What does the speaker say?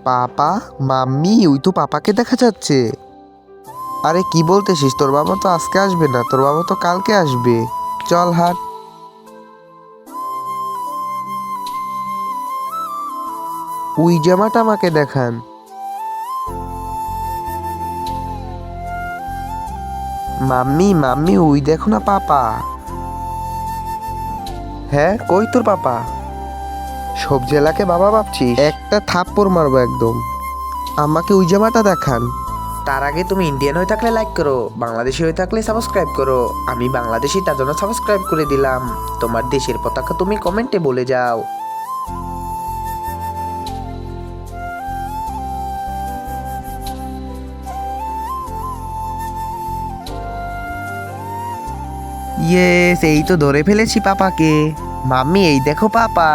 পাপা, mummy, ওই তো পাপাকে দেখা যাচ্ছে। আরে কি বলতেছিস? তোর বাবা তো আজকে আসবে না, তোর বাবা তো কালকে আসবে। চল হাট। ওই জামাটা আমাকে দেখান। মাম্মি, মাম্মি, ওই দেখো না পাপা। হ্যাঁ, কই তোর পাপা? সবজি এলাকে বাবা ভাবছিস? একটা থাপ্পড় মারবো একদম। আমাকে ওই জামাটা দেখান। তার আগে তুমি ইন্ডিয়ান হয়ে থাকলে লাইক করো, বাংলাদেশি হয়ে থাকলে সাবস্ক্রাইব করো। আমি বাংলাদেশি, তার জন্য সাবস্ক্রাইব করে দিলাম। তোমার দেশের পতাকা তুমি কমেন্টে বলে যাও। ইয়েস, এই তো ধরে ফেলেছি পাপাকে। মাম্মি, এই দেখো পাপা।